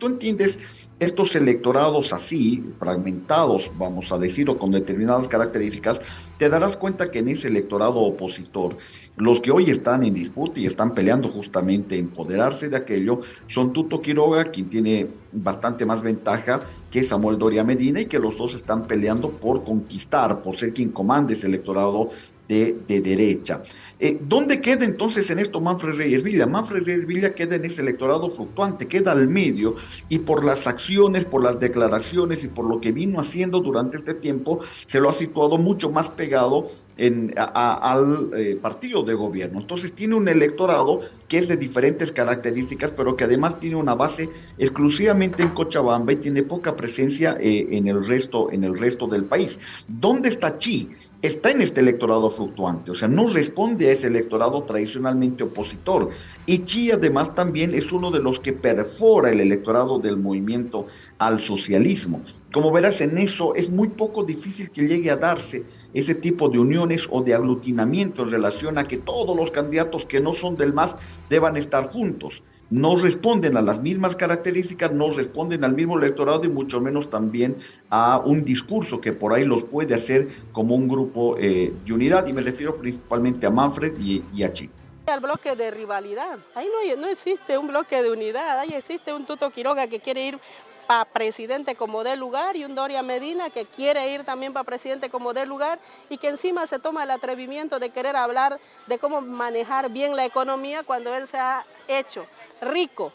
Tú entiendes estos electorados así, fragmentados, vamos a decir, o con determinadas características, te darás cuenta que en ese electorado opositor, los que hoy están en disputa y están peleando justamente empoderarse de aquello, son Tuto Quiroga, quien tiene bastante más ventaja que Samuel Doria Medina, y que los dos están peleando por conquistar, por ser quien comande ese electorado de derecha. ¿Dónde queda entonces en esto Manfred Reyes Villa? Manfred Reyes Villa queda en ese electorado fluctuante, queda al medio, y por las acciones, por las declaraciones y por lo que vino haciendo durante este tiempo, se lo ha situado mucho más pegado al partido de gobierno. Entonces tiene un electorado que es de diferentes características, pero que además tiene una base exclusivamente en Cochabamba y tiene poca presencia en el resto del país. ¿Dónde está Chi? Está en este electorado fluctuante, o sea, no responde a ese electorado tradicionalmente opositor. Y Chi además también es uno de los que perfora el electorado del movimiento al socialismo. Como verás, en eso es muy poco difícil que llegue a darse ese tipo de uniones o de aglutinamiento en relación a que todos los candidatos que no son del MAS deban estar juntos. No responden a las mismas características, no responden al mismo electorado y mucho menos también a un discurso que por ahí los puede hacer como un grupo de unidad, y me refiero principalmente a Manfred y a Chi. Al bloque de rivalidad, ahí no existe un bloque de unidad, ahí existe un Tuto Quiroga que quiere ir para presidente como dé lugar y un Doria Medina que quiere ir también para presidente como dé lugar y que encima se toma el atrevimiento de querer hablar de cómo manejar bien la economía cuando él se ha hecho rico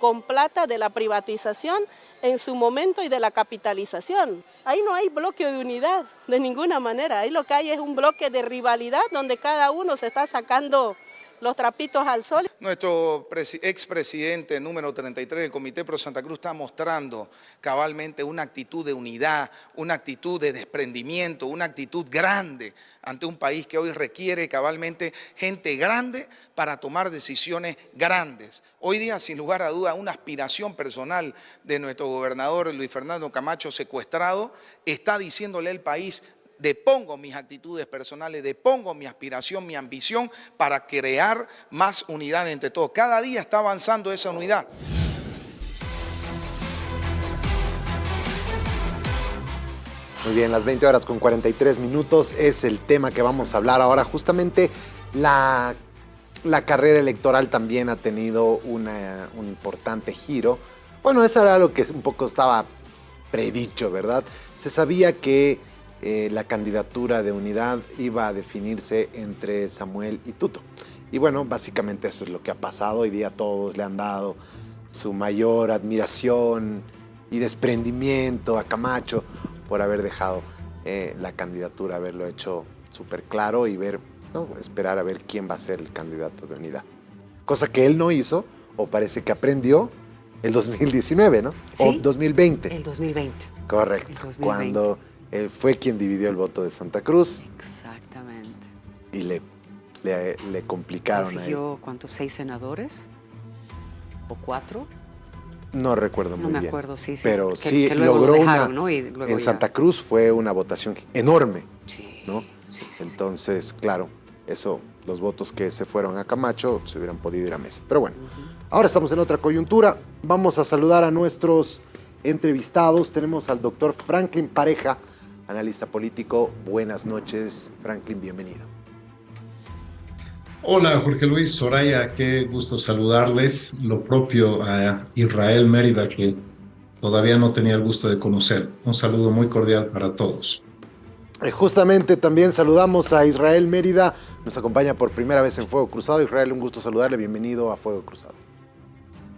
con plata de la privatización en su momento y de la capitalización. Ahí no hay bloque de unidad de ninguna manera, ahí lo que hay es un bloque de rivalidad donde cada uno se está sacando los trapitos al sol. Nuestro expresidente número 33 del Comité Pro Santa Cruz está mostrando cabalmente una actitud de unidad, una actitud de desprendimiento, una actitud grande ante un país que hoy requiere cabalmente gente grande para tomar decisiones grandes. Hoy día, sin lugar a duda, una aspiración personal de nuestro gobernador Luis Fernando Camacho secuestrado está diciéndole al país: depongo mis actitudes personales, depongo mi aspiración, mi ambición para crear más unidad entre todos. Cada día está avanzando esa unidad. Muy bien, las 20 horas con 43 minutos es el tema que vamos a hablar ahora. Justamente la carrera electoral también ha tenido un importante giro. Bueno, eso era lo que un poco estaba predicho, ¿verdad? Se sabía que la candidatura de unidad iba a definirse entre Samuel y Tuto. Y bueno, básicamente eso es lo que ha pasado. Hoy día todos le han dado su mayor admiración y desprendimiento a Camacho por haber dejado la candidatura, haberlo hecho súper claro y ver, ¿no? Esperar a ver quién va a ser el candidato de unidad. Cosa que él no hizo, o parece que aprendió el 2019, ¿no? ¿Sí? O 2020. El 2020. Correcto. El 2020. Cuando él fue quien dividió el voto de Santa Cruz. Exactamente. Y le complicaron ahí. ¿Consiguió cuántos? 6 senadores? ¿O 4? No recuerdo muy bien. No me acuerdo, sí. Pero sí que luego logró lo dejaron, una. ¿no? Y luego en ya. Santa Cruz fue una votación enorme, Sí, ¿no? sí. Entonces, claro, eso, los votos que se fueron a Camacho se hubieran podido ir a Mesa. Pero bueno, ahora estamos en otra coyuntura. Vamos a saludar a nuestros entrevistados. Tenemos al doctor Franklin Pareja, analista político. Buenas noches, Franklin, bienvenido. Hola Jorge Luis, Soraya, qué gusto saludarles. Lo propio a Israel Mérida, que todavía no tenía el gusto de conocer. Un saludo muy cordial para todos. Justamente también saludamos a Israel Mérida, nos acompaña por primera vez en Fuego Cruzado. Israel, un gusto saludarle, bienvenido a Fuego Cruzado.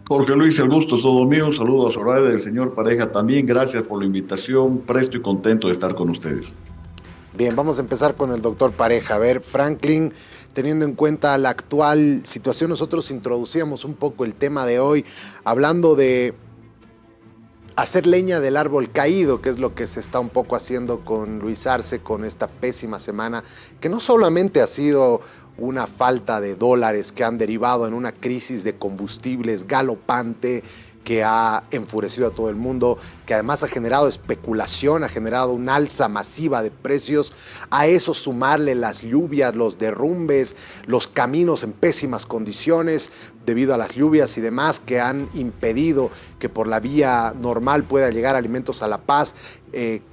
Jorge Luis, el gusto es todo mío. Un saludo a Soraya del señor Pareja también. Gracias por la invitación. Presto y contento de estar con ustedes. Bien, vamos a empezar con el doctor Pareja. A ver, Franklin, teniendo en cuenta la actual situación, nosotros introducíamos un poco el tema de hoy, hablando de hacer leña del árbol caído, que es lo que se está un poco haciendo con Luis Arce, con esta pésima semana, que no solamente ha sido una falta de dólares que han derivado en una crisis de combustibles galopante, que ha enfurecido a todo el mundo, que además ha generado especulación, ha generado un alza masiva de precios. A eso sumarle las lluvias, los derrumbes, los caminos en pésimas condiciones debido a las lluvias y demás que han impedido que por la vía normal pueda llegar alimentos a La Paz,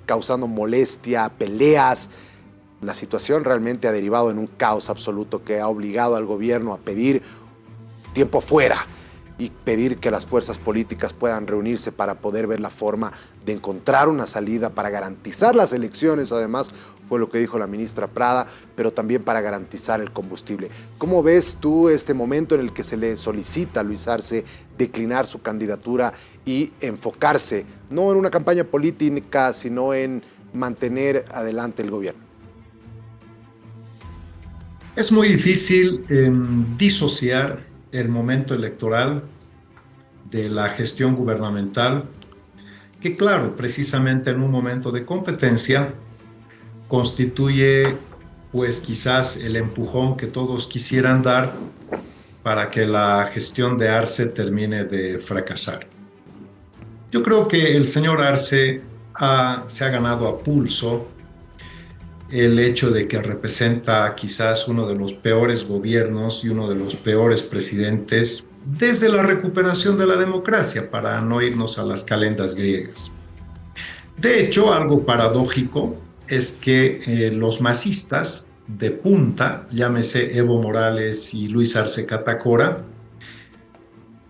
causando molestia, peleas. La situación realmente ha derivado en un caos absoluto que ha obligado al gobierno a pedir tiempo fuera y pedir que las fuerzas políticas puedan reunirse para poder ver la forma de encontrar una salida para garantizar las elecciones, además fue lo que dijo la ministra Prada, pero también para garantizar el combustible. ¿Cómo ves tú este momento en el que se le solicita a Luis Arce declinar su candidatura y enfocarse no en una campaña política, sino en mantener adelante el gobierno? Es muy difícil disociar el momento electoral de la gestión gubernamental, que claro, precisamente en un momento de competencia constituye pues quizás el empujón que todos quisieran dar para que la gestión de Arce termine de fracasar. Yo creo que el señor Arce se ha ganado a pulso el hecho de que representa quizás uno de los peores gobiernos y uno de los peores presidentes desde la recuperación de la democracia, para no irnos a las calendas griegas. De hecho, algo paradójico es que los masistas de punta, llámese Evo Morales y Luis Arce Catacora,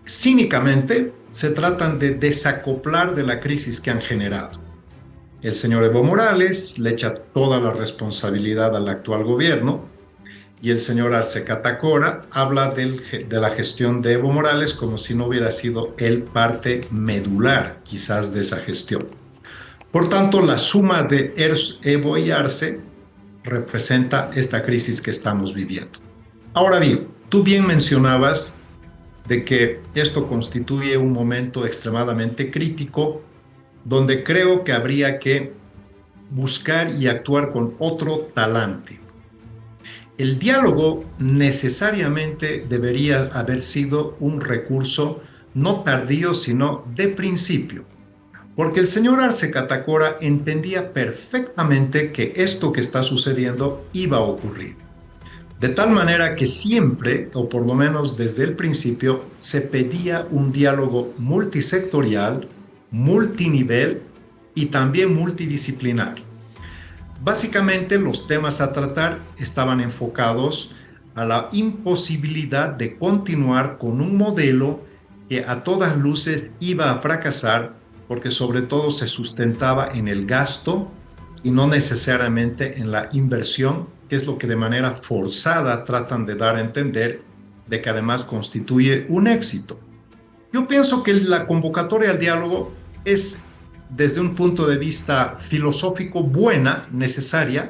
cínicamente se tratan de desacoplar de la crisis que han generado. El señor Evo Morales le echa toda la responsabilidad al actual gobierno y el señor Arce Catacora habla de la gestión de Evo Morales como si no hubiera sido él parte medular quizás de esa gestión. Por tanto, la suma de Evo y Arce representa esta crisis que estamos viviendo. Ahora bien, tú bien mencionabas de que esto constituye un momento extremadamente crítico donde creo que habría que buscar y actuar con otro talante. El diálogo necesariamente debería haber sido un recurso no tardío, sino de principio, porque el señor Arce Catacora entendía perfectamente que esto que está sucediendo iba a ocurrir. De tal manera que siempre, o por lo menos desde el principio, se pedía un diálogo multisectorial, multinivel y también multidisciplinar. Básicamente los temas a tratar estaban enfocados a la imposibilidad de continuar con un modelo que a todas luces iba a fracasar porque sobre todo se sustentaba en el gasto y no necesariamente en la inversión, que es lo que de manera forzada tratan de dar a entender de que además constituye un éxito. Yo pienso que la convocatoria al diálogo es, desde un punto de vista filosófico, buena, necesaria,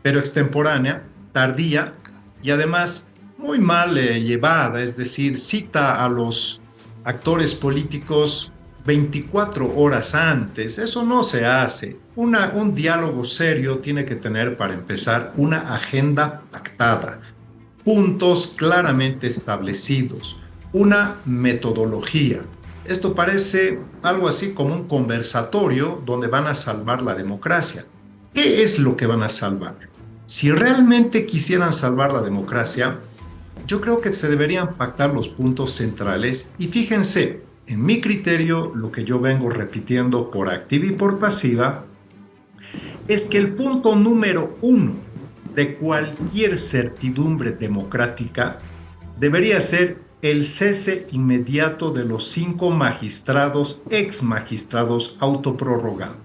pero extemporánea, tardía y además muy mal llevada, es decir, cita a los actores políticos 24 horas antes. Eso no se hace. Un diálogo serio tiene que tener, para empezar, una agenda pactada, puntos claramente establecidos, una metodología. Esto parece algo así como un conversatorio donde van a salvar la democracia. ¿Qué es lo que van a salvar? Si realmente quisieran salvar la democracia, yo creo que se deberían pactar los puntos centrales y fíjense, en mi criterio, lo que yo vengo repitiendo por activa y por pasiva, es que el punto número 1 de cualquier certidumbre democrática debería ser el cese inmediato de los 5 magistrados, ex magistrados autoprorrogados.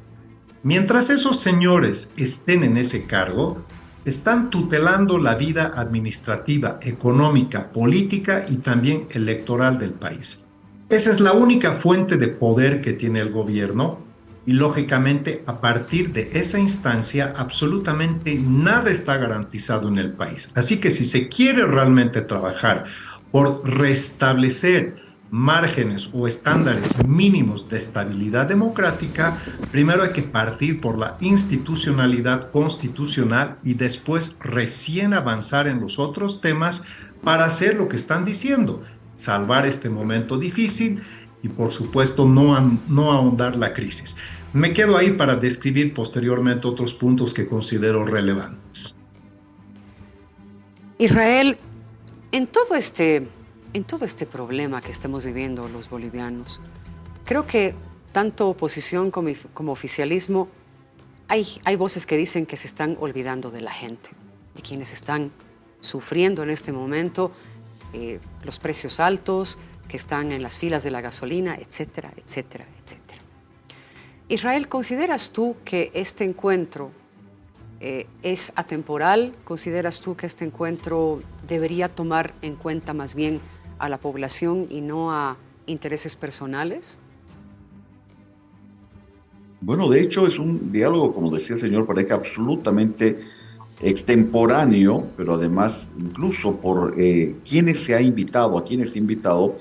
Mientras esos señores estén en ese cargo, están tutelando la vida administrativa, económica, política y también electoral del país. Esa es la única fuente de poder que tiene el gobierno y lógicamente a partir de esa instancia absolutamente nada está garantizado en el país. Así que si se quiere realmente trabajar por restablecer márgenes o estándares mínimos de estabilidad democrática, primero hay que partir por la institucionalidad constitucional y después recién avanzar en los otros temas para hacer lo que están diciendo, salvar este momento difícil y por supuesto no ahondar la crisis. Me quedo ahí para describir posteriormente otros puntos que considero relevantes. Israel, en todo este problema que estamos viviendo los bolivianos, creo que tanto oposición como oficialismo, hay voces que dicen que se están olvidando de la gente, de quienes están sufriendo en este momento los precios altos, que están en las filas de la gasolina, etcétera, etcétera, etcétera. Israel, ¿consideras tú que este encuentro es atemporal? ¿Consideras tú que este encuentro debería tomar en cuenta más bien a la población y no a intereses personales? Bueno, de hecho es un diálogo, como decía el señor Pareja, absolutamente extemporáneo, pero además incluso por quienes se ha invitado, a quienes se ha invitado,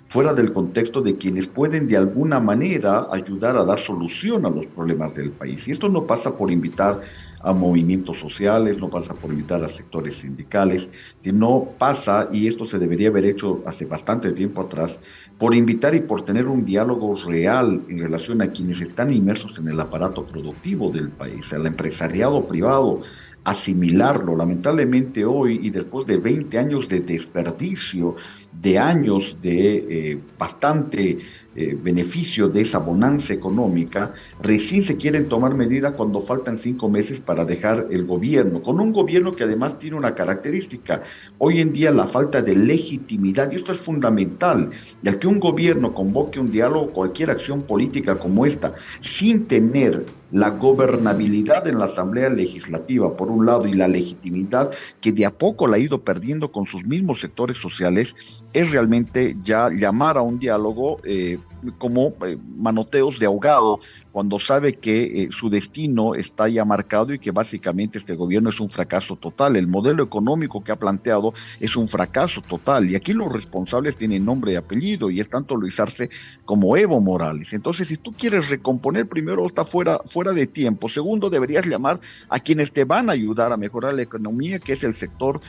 fuera del contexto de quienes pueden de alguna manera ayudar a dar solución a los problemas del país. Y esto no pasa por invitar a movimientos sociales, no pasa por invitar a sectores sindicales, sino pasa, y esto se debería haber hecho hace bastante tiempo atrás, por invitar y por tener un diálogo real en relación a quienes están inmersos en el aparato productivo del país, al empresariado privado, asimilarlo. Lamentablemente hoy, y después de 20 años de desperdicio, de años de bastante beneficio de esa bonanza económica, recién se quieren tomar medidas cuando faltan 5 meses para dejar el gobierno, con un gobierno que además tiene una característica. Hoy en día la falta de legitimidad, y esto es fundamental, ya que un gobierno convoque un diálogo, cualquier acción política como esta, sin tener la gobernabilidad en la Asamblea Legislativa, por un lado, y la legitimidad que de a poco la ha ido perdiendo con sus mismos sectores sociales, es realmente ya llamar a un diálogo como manoteos de ahogado, cuando sabe que su destino está ya marcado y que básicamente este gobierno es un fracaso total. El modelo económico que ha planteado es un fracaso total, y aquí los responsables tienen nombre y apellido, y es tanto Luis Arce como Evo Morales. Entonces, si tú quieres recomponer, primero está fuera de tiempo. Segundo, deberías llamar a quienes te van a ayudar a mejorar la economía, que es el sector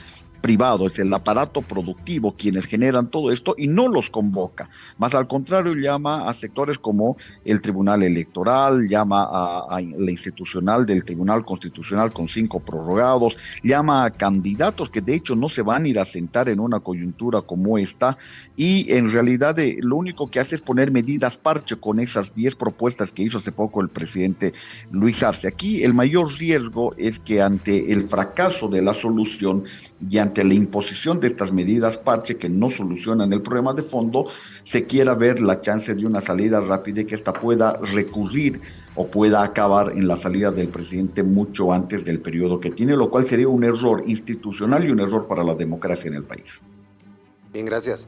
privado, es el aparato productivo quienes generan todo esto, y no los convoca. Más al contrario, llama a sectores como el Tribunal Electoral, llama a la institucional del Tribunal Constitucional con 5 prorrogados, llama a candidatos que de hecho no se van a ir a sentar en una coyuntura como esta, y en realidad lo único que hace es poner medidas parche con esas 10 propuestas que hizo hace poco el presidente Luis Arce. Aquí el mayor riesgo es que ante el fracaso de la solución y ante la imposición de estas medidas parche que no solucionan el problema de fondo, se quiera ver la chance de una salida rápida y que esta pueda recurrir o pueda acabar en la salida del presidente mucho antes del periodo que tiene, lo cual sería un error institucional y un error para la democracia en el país. Bien, gracias.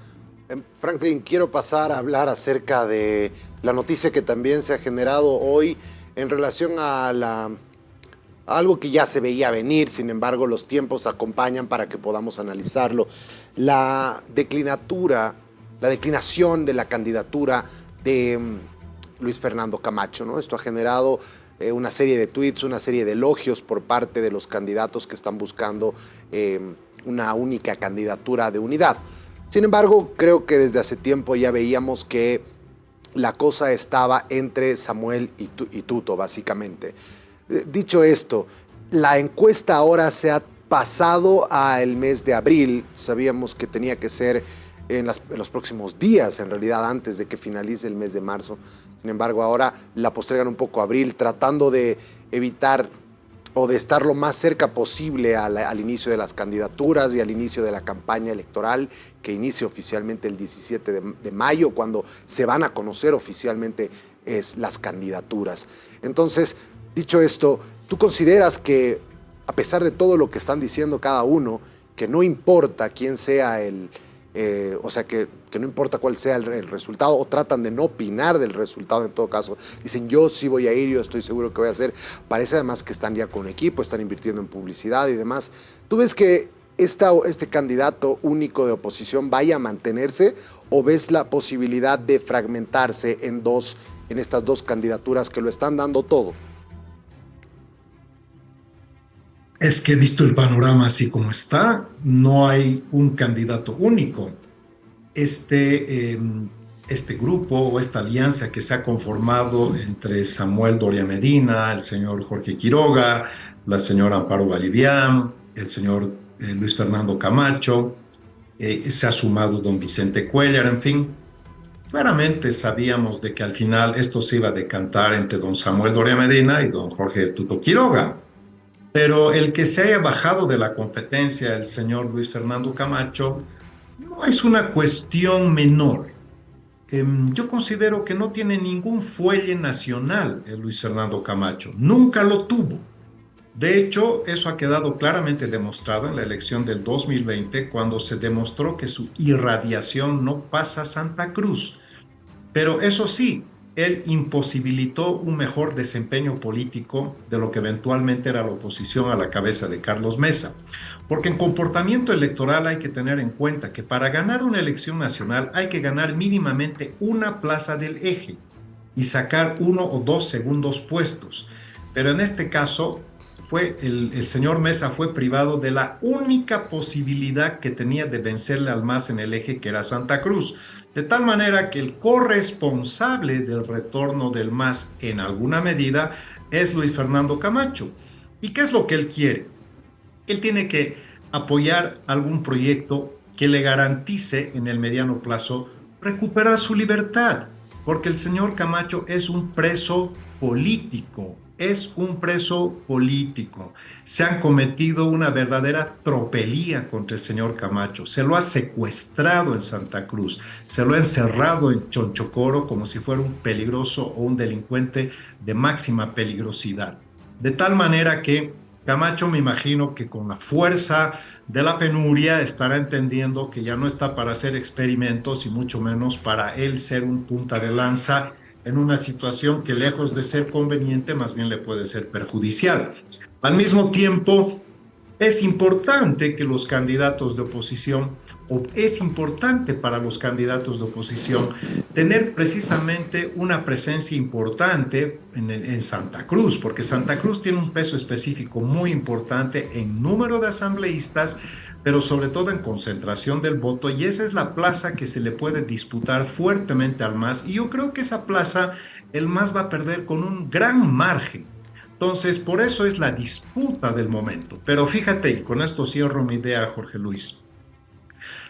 Franklin, quiero pasar a hablar acerca de la noticia que también se ha generado hoy en relación a algo que ya se veía venir, sin embargo los tiempos acompañan para que podamos analizarlo. La declinación de la candidatura de Luis Fernando Camacho, ¿no? Esto ha generado una serie de tweets, una serie de elogios por parte de los candidatos que están buscando una única candidatura de unidad. Sin embargo, creo que desde hace tiempo ya veíamos que la cosa estaba entre Samuel y Tuto, básicamente. Dicho esto, la encuesta ahora se ha pasado al mes de abril. Sabíamos que tenía que ser en los próximos días, en realidad antes de que finalice el mes de marzo. Sin embargo, ahora la postergan un poco a abril, tratando de evitar o de estar lo más cerca posible al inicio de las candidaturas y al inicio de la campaña electoral, que inicia oficialmente el 17 de mayo, cuando se van a conocer oficialmente las candidaturas. Entonces, dicho esto, ¿tú consideras que, a pesar de todo lo que están diciendo cada uno, que no importa quién sea que no importa cuál sea el resultado, o tratan de no opinar del resultado en todo caso? Dicen, yo sí voy a ir, yo estoy seguro que voy a hacer. Parece además que están ya con un equipo, están invirtiendo en publicidad y demás. ¿Tú ves que este candidato único de oposición vaya a mantenerse, o ves la posibilidad de fragmentarse en estas dos candidaturas que lo están dando todo? Es que visto el panorama así como está, no hay un candidato único. este grupo o esta alianza que se ha conformado entre Samuel Doria Medina, el señor Jorge Quiroga, la señora Amparo Balivián, el señor Luis Fernando Camacho, se ha sumado don Vicente Cuellar, en fin. Claramente sabíamos de que al final esto se iba a decantar entre don Samuel Doria Medina y don Jorge Tuto Quiroga. Pero el que se haya bajado de la competencia el señor Luis Fernando Camacho no es una cuestión menor. Yo considero que no tiene ningún fuelle nacional el Luis Fernando Camacho, nunca lo tuvo. De hecho, eso ha quedado claramente demostrado en la elección del 2020, cuando se demostró que su irradiación no pasa a Santa Cruz. Pero eso sí, él imposibilitó un mejor desempeño político de lo que eventualmente era la oposición a la cabeza de Carlos Mesa. Porque en comportamiento electoral hay que tener en cuenta que para ganar una elección nacional hay que ganar mínimamente una plaza del eje y sacar 1 o 2 segundos puestos. Pero en este caso, el señor Mesa fue privado de la única posibilidad que tenía de vencerle al MAS en el eje, que era Santa Cruz. De tal manera que el corresponsable del retorno del MAS en alguna medida es Luis Fernando Camacho. ¿Y qué es lo que él quiere? Él tiene que apoyar algún proyecto que le garantice en el mediano plazo recuperar su libertad, porque el señor Camacho es un preso político, Se han cometido una verdadera tropelía contra el señor Camacho, se lo ha secuestrado en Santa Cruz, se lo ha encerrado en Chonchocoro como si fuera un peligroso o un delincuente de máxima peligrosidad. De tal manera que Camacho, me imagino que con la fuerza de la penuria estará entendiendo que ya no está para hacer experimentos y mucho menos para él ser un punta de lanza en una situación que, lejos de ser conveniente, más bien le puede ser perjudicial. Al mismo tiempo, es importante que los candidatos de oposición, o es importante para los candidatos de oposición, tener precisamente una presencia importante en Santa Cruz, porque Santa Cruz tiene un peso específico muy importante en número de asambleístas, pero sobre todo en concentración del voto, y esa es la plaza que se le puede disputar fuertemente al MAS, y yo creo que esa plaza el MAS va a perder con un gran margen. Entonces, por eso es la disputa del momento. Pero fíjate, y con esto cierro mi idea, Jorge Luis,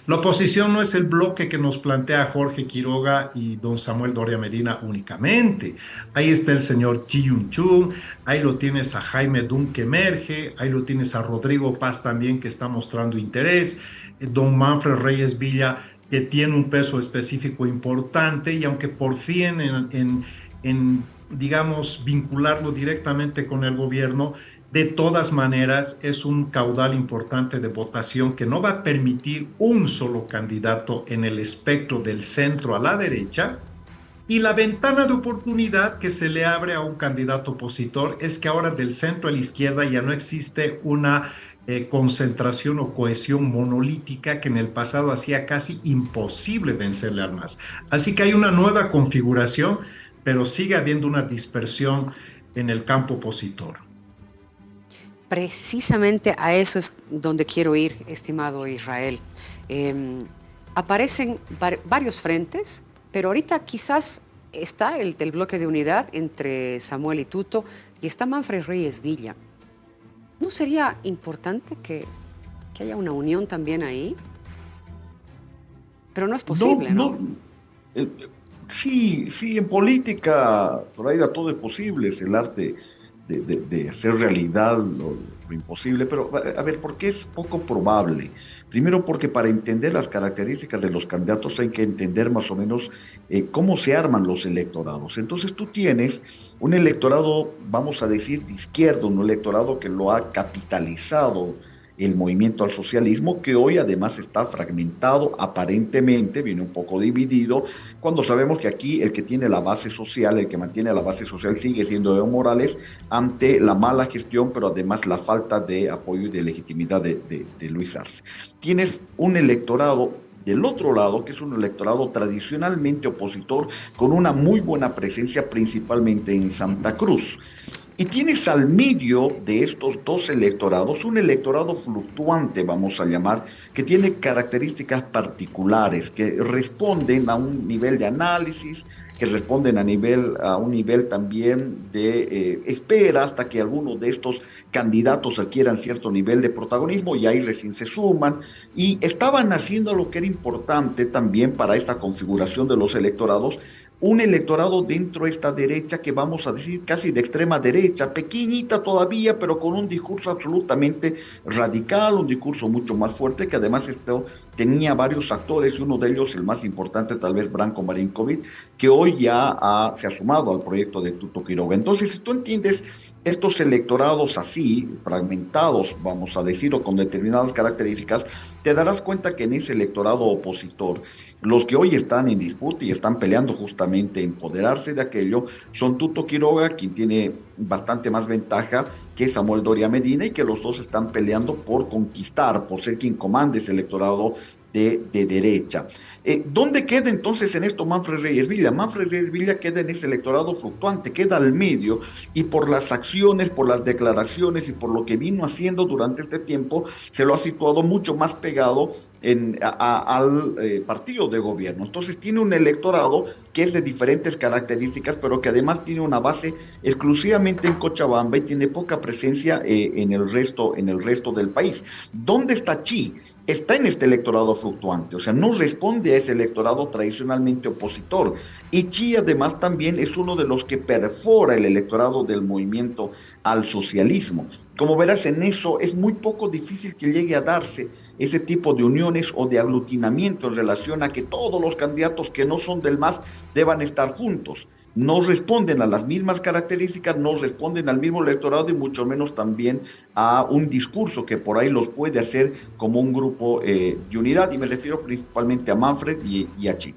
la oposición no es el bloque que nos plantea Jorge Quiroga y don Samuel Doria Medina únicamente. Ahí está el señor Chi Yun-chung, ahí lo tienes a Jaime Dun que emerge, ahí lo tienes a Rodrigo Paz también que está mostrando interés, don Manfred Reyes Villa que tiene un peso específico importante, y aunque por fin digamos, vincularlo directamente con el gobierno, de todas maneras es un caudal importante de votación que no va a permitir un solo candidato en el espectro del centro a la derecha, y la ventana de oportunidad que se le abre a un candidato opositor es que ahora del centro a la izquierda ya no existe una concentración o cohesión monolítica que en el pasado hacía casi imposible vencerle al MAS. Así que hay una nueva configuración, pero sigue habiendo una dispersión en el campo opositor. Precisamente a eso es donde quiero ir, estimado Israel. Aparecen varios frentes, pero ahorita quizás está el del bloque de unidad entre Samuel y Tuto, y está Manfred Reyes Villa. ¿No sería importante que haya una unión también ahí? Pero no es posible, ¿no? Sí, en política, Zoraida, todo es posible, es el arte de hacer realidad lo imposible, pero a ver, ¿por qué es poco probable? Primero porque para entender las características de los candidatos hay que entender más o menos cómo se arman los electorados. Entonces tú tienes un electorado, vamos a decir, de izquierda, un electorado que lo ha capitalizado el movimiento al socialismo, que hoy además está fragmentado, aparentemente viene un poco dividido, cuando sabemos que aquí el que tiene la base social, el que mantiene la base social sigue siendo Evo Morales, ante la mala gestión, pero además la falta de apoyo y de legitimidad de Luis Arce. Tienes un electorado del otro lado, que es un electorado tradicionalmente opositor, con una muy buena presencia principalmente en Santa Cruz. Y tienes al medio de estos dos electorados un electorado fluctuante, vamos a llamar, que tiene características particulares, que responden a un nivel de análisis, que responden a un nivel también de espera hasta que algunos de estos candidatos adquieran cierto nivel de protagonismo y ahí recién se suman. Y estaban haciendo lo que era importante también para esta configuración de los electorados, un electorado dentro de esta derecha que vamos a decir casi de extrema derecha, pequeñita todavía, pero con un discurso absolutamente radical, un discurso mucho más fuerte, que además esto tenía varios actores, y uno de ellos, el más importante tal vez, Branko Marinkovic, que hoy se ha sumado al proyecto de Tuto Quiroga. Entonces, si tú entiendes estos electorados así, fragmentados, vamos a decir, o con determinadas características, te darás cuenta que en ese electorado opositor, los que hoy están en disputa y están peleando justamente empoderarse de aquello, son Tuto Quiroga, quien tiene bastante más ventaja que Samuel Doria Medina, y que los dos están peleando por conquistar, por ser quien comande ese electorado de derecha. ¿Dónde queda entonces en esto Manfred Reyes Villa? Manfred Reyes Villa queda en ese electorado fluctuante, queda al medio, y por las acciones, por las declaraciones y por lo que vino haciendo durante este tiempo, se lo ha situado mucho más pegado al partido de gobierno. Entonces tiene un electorado que es de diferentes características, pero que además tiene una base exclusivamente en Cochabamba y tiene poca presencia en el resto del país. ¿Dónde está Chi? Está en este electorado fluctuante, o sea, no responde a ese electorado tradicionalmente opositor. Y Chi además también es uno de los que perfora el electorado del movimiento al socialismo. Como verás, en eso es muy poco difícil que llegue a darse ese tipo de uniones o de aglutinamiento en relación a que todos los candidatos que no son del MAS deban estar juntos. No responden a las mismas características, no responden al mismo electorado y mucho menos también a un discurso que por ahí los puede hacer como un grupo de unidad, y me refiero principalmente a Manfred y a Chi.